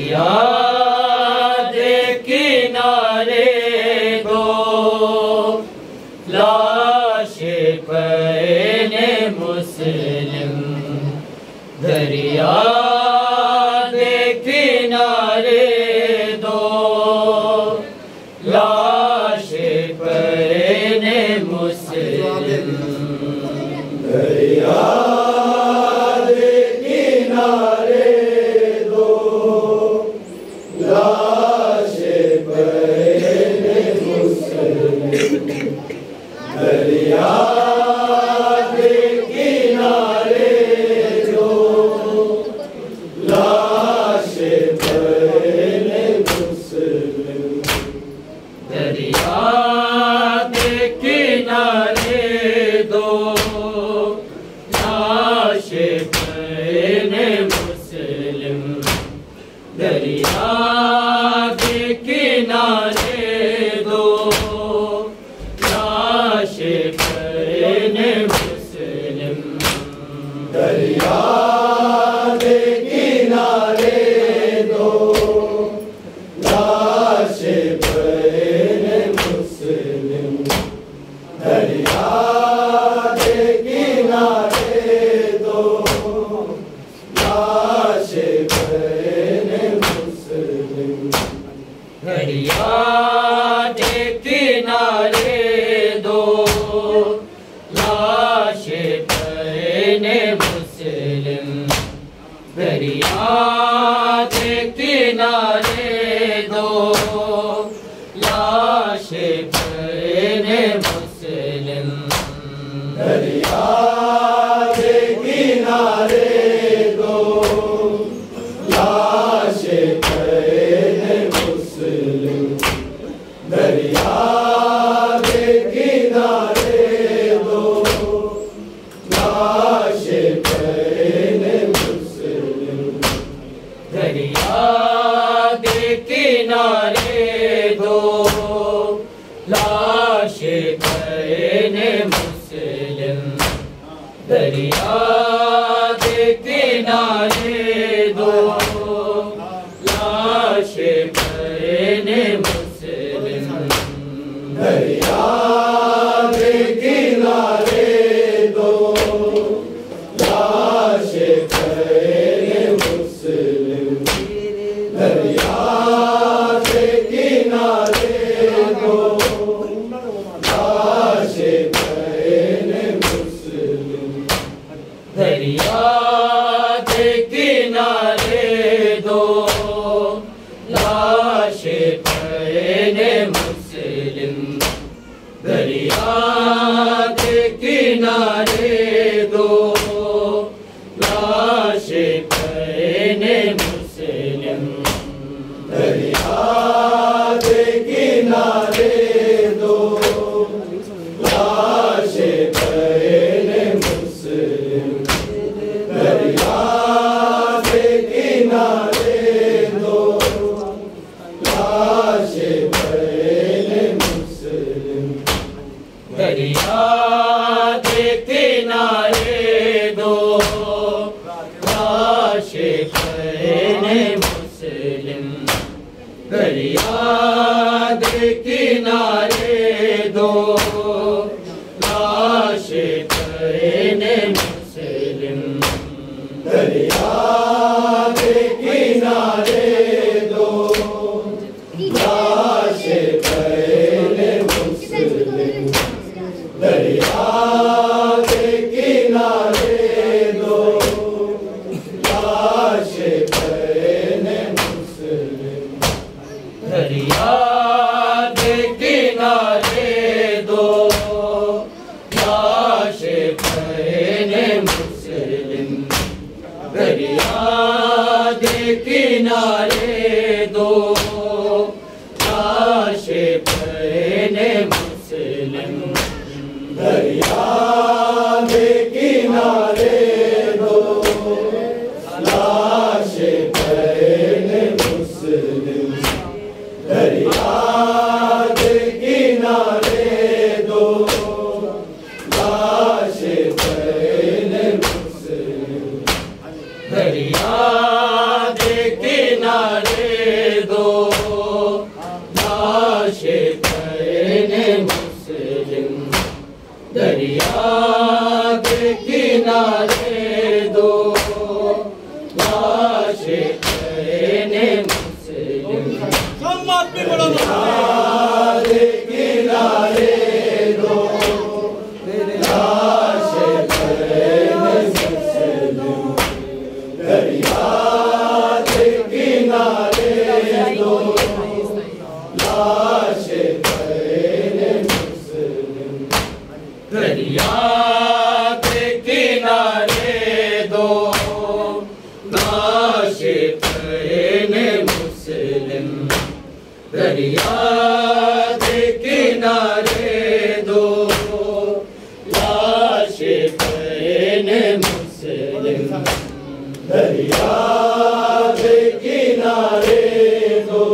दरिया दे किनारे दो लाशें पड़े ने मुस्लिम। दरिया दे किनारे दो लाशें पड़े ने मुस्लिम। दरिया दे किनारे दो लाशें पड़े ने मुस्लिम। दरिया दे किनारे दो लाशें पड़े ने मुस्लिम। दरिया दे किनारे दो लाशें पड़े ने मुस्लिम। दरिया दे किनारे दो लाशें पड़े ने मुस्लिम। दरिया दे किनारे दो लाशें पड़े ने मुस्लिम। दरिया दे किनारे दो लाशें पड़े ने मुस्लिम। दरिया दे किनारे दो लाशें पड़े ने मुस्लिम। दरिया दे किनारे दो लाशें पड़े ने मुस्लिम। दरिया दे किनारे दो लाशें पड़े ने मुस्लिम। दरिया दे किनारे दो लाशें पड़े ने मुस्लिम। दरिया दे किनारे दो लाशें पड़े ने मुस्लिम। दरिया दे किनारे दो लाशें पड़े ने मुस्लिम। दरिया दे किनारे दो लाशें पड़े ने मुस्लिम। दरिया दे किनारे दो लाशें पड़े ने मुस्लिम। दरिया दे किनारे दो लाशें पड़े ने मुस्लिम। दरिया दे किनारे दो लाशें पड़े ने मुस्लिम। दरिया दे किनारे दो लाशें पड़े ने मुस्लिम। दरिया दे किनारे दो लाशें पड़े ने मुस्लिम। दरिया दे किनारे दो लाशें पड़े ने मुस्लिम। दरिया दे किनारे दो लाशें पड़े ने मुस्लिम। दरिया दे किनारे दो लाशें पड़े ने मुस्लिम। दरिया दे किनारे दो लाशें पड़े ने मुस्लिम। दरिया दे किनारे दो लाशें पड़े ने मुस्लिम। दरिया दे किनारे दो लाशें पड़े ने मुस्लिम। दरिया दे किनारे दो लाशें पड़े ने मुस्लिम। दरिया दे किनारे दो लाशें पड़े ने मुस्लिम। दरिया दे किनारे दो, लाशे पैने मुस्लिम दरिया के किनारे दो, लाशे पैने मुस्लिम दरिया के किनारे दो, लाशे पैने मुस्लिम दरिया के किनारे दो, लाशे पैने मुस्लिम दरिया के किनारे दो, लाशे पैने मुस्लिम दरिया के किनारे दो, लाशे पैने मुस्लिम दरिया के किनारे दो,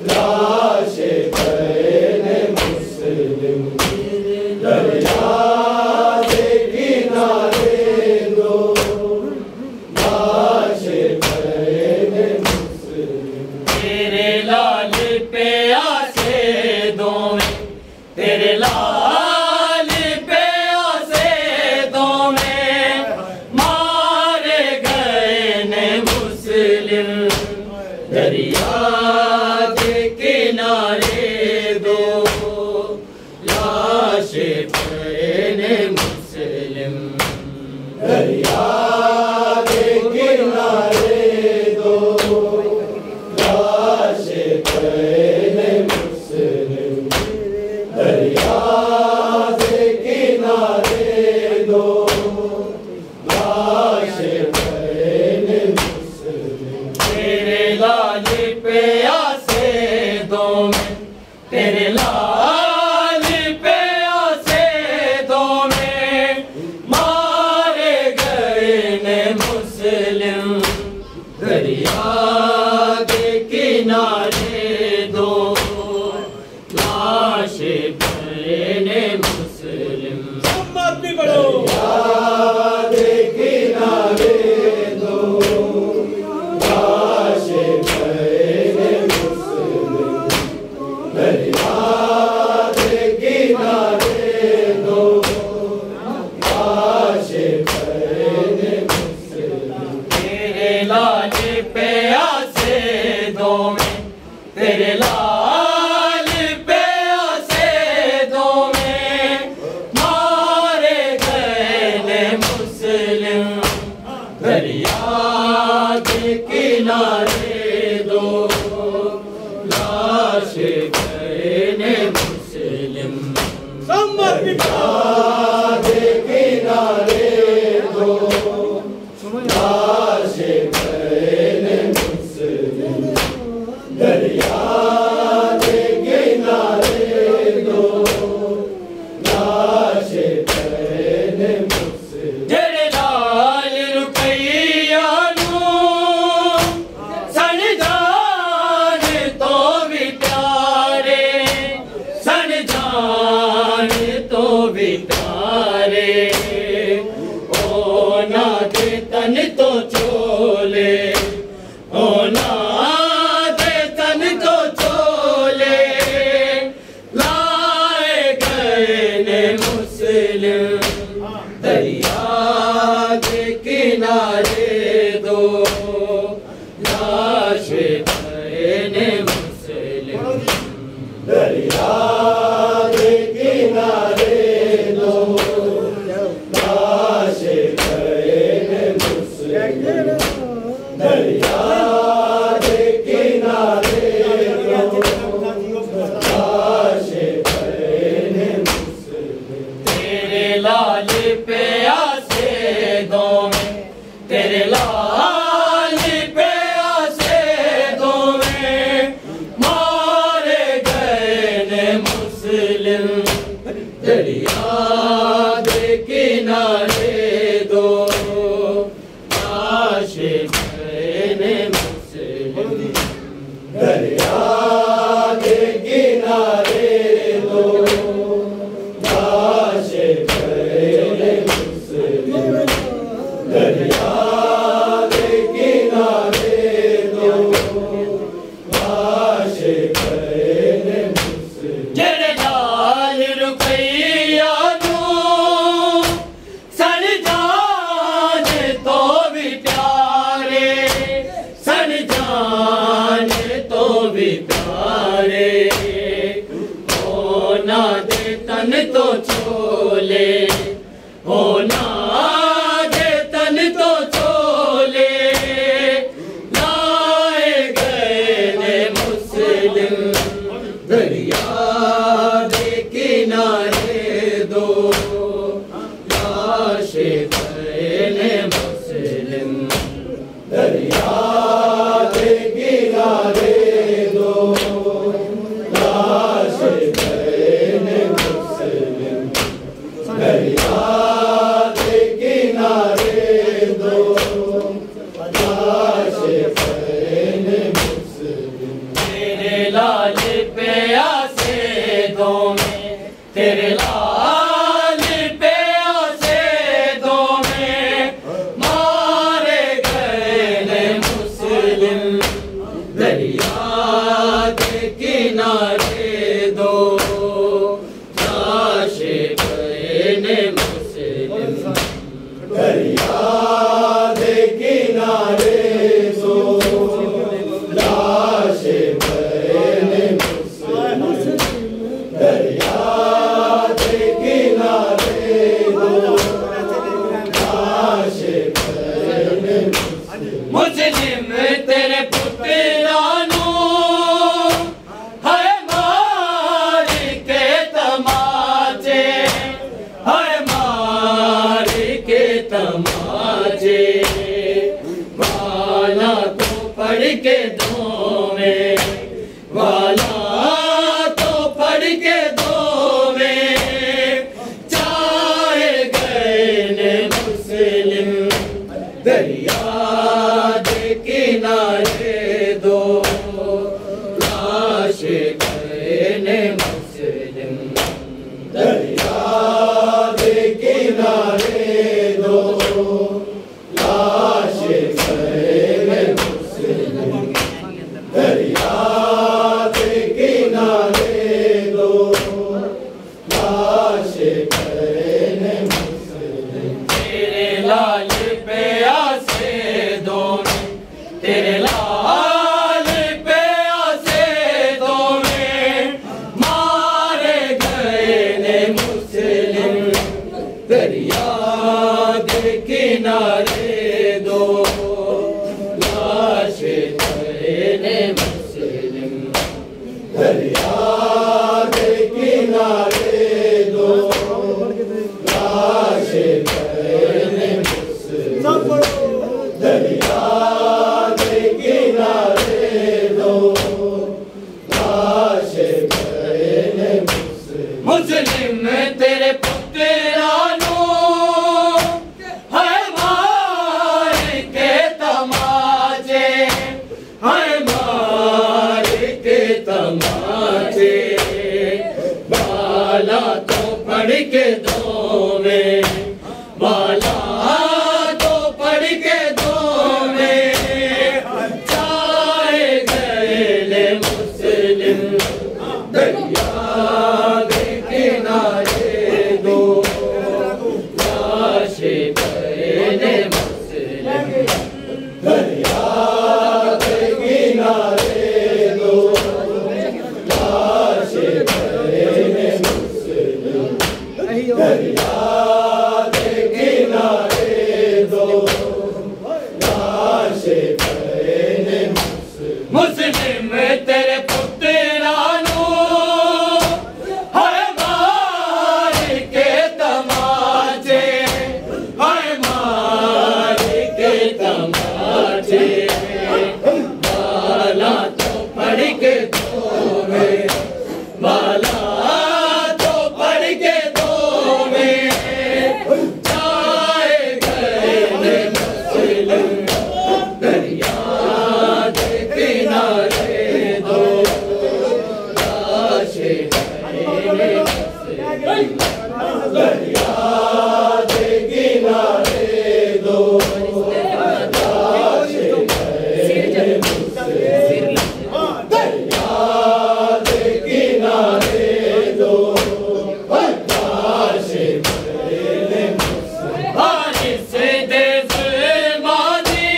लाशे पैने मुस्लिम दरिया के किनारे दो, लाशे पैने मुस्लिम। तेरे लाल पे आसे दो में, तेरे लाल पे आसे दो में मारे गए ने मुस्लिम दरिया के किनारे दो, लाशे पैने मुस्लिम दरिया के किनारे दो, लाशे पैने मुस्लिम दरिया के किनारे दो, लाशे पैने मुस्लिम। तेरे लाल पे आसे दो में, तेरे लाल पे आसे दो में मारे गए ने मुस्लिम दरिया के किनारे दो, लाशे पैने मुस्लिम दरिया के किनारे दो, लाशे पैने मुस्लिम दरिया के किनारे दो, लाशे पैने मुस्लिम। तेरे लाल पे आसे दो में, तेरे लाल पे आसे दो में मारे गए ने मुस्लिम दरिया के किनारे दो, लाशे पैने मुस्लिम दरिया के किनारे दो, लाशे पैने मुस्लिम दरिया के किनारे दो, लाशे पैने मुस्लिम। जेड़े लाल रुकैया नू सन जान तो भी प्यारे, सन जान तो भी प्यारे, ओ ना दे तन तो चोले, ओ ना दे तन तो चोले, लाए गए ने मुस्लिम दरिया के किनारे दो, लाशे पैने मुस्लिम दरिया के किनारे दो, लाशे पैने मुस्लिम दरिया के किनारे दो, लाशे पैने मुस्लिम। तेरे लाल पे आसे दो में, तेरे लाल पे आसे दो में मारे गए ने मुस्लिम दरिया के किनारे दो, लाशे पैने मुस्लिम दरिया के किनारे दो, लाशे पैने मुस्लिम दरिया के किनारे दो, दरिया के किनारे दो लाश बहन मुस्लिम दरिया के किनारे दो लाश बहन मुस्लिम तेरे लाल पे आसे दो में तेरे लाल पे आसे दो में मारे गए मुस्लिम दरिया के किनारे दो लाश बहन मुस्लिम दरिया के किनारे दो लाश बहन मुस्लिम दरिया के किनारे दो लाश बहन मुस्लिम तेरे पुत्रानो है मार के तमाचे है मार के तमाचे वाला तो पढ़ के दो में वाला तो पढ़ के दो में चाहे गए ने मुस्लिम दरिया के किनारे दो लाश गए ने मुस्लिम दरिया के किनारे दो लाश बहन मुस्लिम दरिया के किनारे दो लाश बहन मुस्लिम तेरे लाल पे आसे दो में तेरे लाल पे आसे दो में मारे गए ने मुस्लिम दरिया के किनारे दो लाश गए ने मुस्लिम दरिया के किनारे दो लाश बहन मुस्लिम दरिया के किनारे दो लाश बहन मुस्लिम मुस्लिम तेरे पुत्रानो है मार के तमाचे है मार के तमाचे बाला तो पढ़ के दो में बाला तो पढ़ के दो में चाहे गए ने मुस्लिम दरिया के किनारे दो लाश गए ने मुस्लिम दरिया के किनारे दो लाश बहन मुस्लिम दरिया के किनारे दो लाश बहन मुस्लिम मुस्लिम तेरे पुत्रानो है मार के तमाचे है मार के तमाचे बाला तो पढ़ के दो में बाला तो पढ़ के दो में चाहे गए ने मुस्लिम दरिया के किनारे दो लाश गए ने मुस्लिम दरिया के किनारे दो लाश बहन मुस्लिम दरिया के किनारे दो लाश बहन मुस्लिम बारिश दे ज़ुल्मानी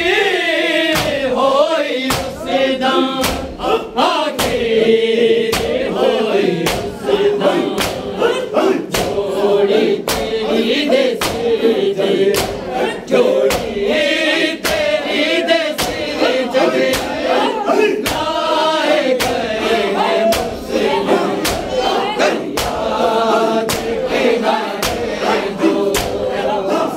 आखिर होई उस दम आखिर होई उस दम जोड़ी तेरी दे सिजदे जोड़ी तेरी दे सिजदे लाए गए हैं मुस्लिम दरिया के किनारे दो लाश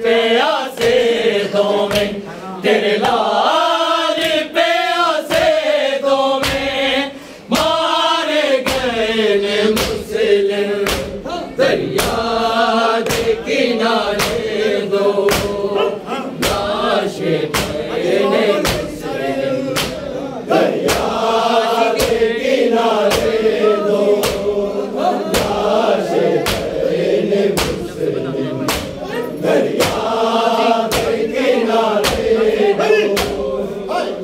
प्यासे दो में तेरे लाल प्यासे दो में मारे गए मुस्लिम दरिया के किनारे दो लाशें गए मुस्लिम दरिया के किनारे दो लाशें गए मुस्लिम दरिया के किनारे दो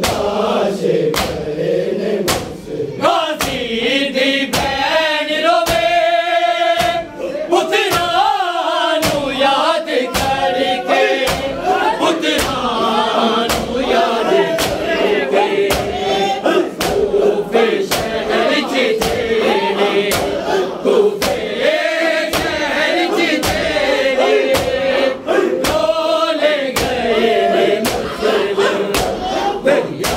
लाशें गए मुस्लिम गाजी दी बहन रोवे पुत्रानु याद करके पुत्रानु याद करके कूफे शहर च तेरे कूफे शहर च तेरे रोले गए मुस्लिम दरिया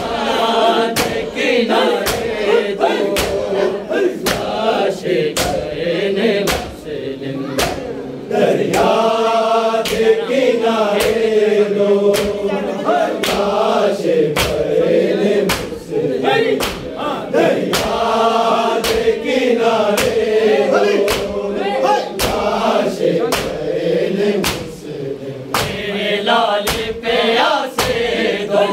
के किनारे दो लाशें गए मुस्लिम दरिया के किनारे दो लाशें गए मुस्लिम दरिया के किनारे दो लाशें गए मुस्लिम तेरे लाल प्यासे दो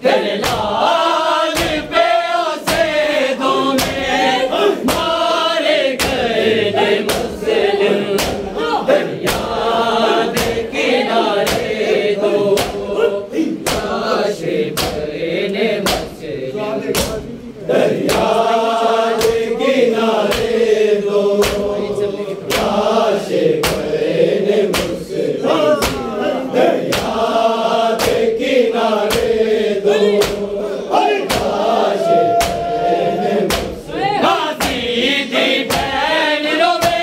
तेरे लाल प्यासे दो में मारे गए मुस्लिम दरिया के किनारे दो लाशें गए मुस्लिम दरिया के किनारे दो लाशें गए मुस्लिम दरिया के किनारे दो लाशें गए मुस्लिम गाजी दी बहन रोवे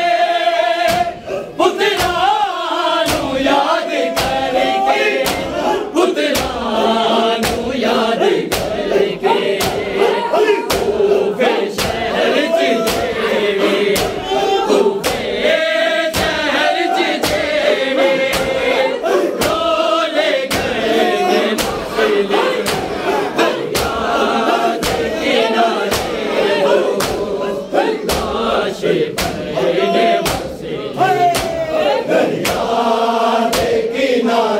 पुत्रानु याद करके पुत्रानु याद करके कूफे शहर च तेरे कूफे शहर च तेरे रोले गए मुस्लिम दरिया के किनारे दो लाशें गए मुस्लिम दरिया के किनारे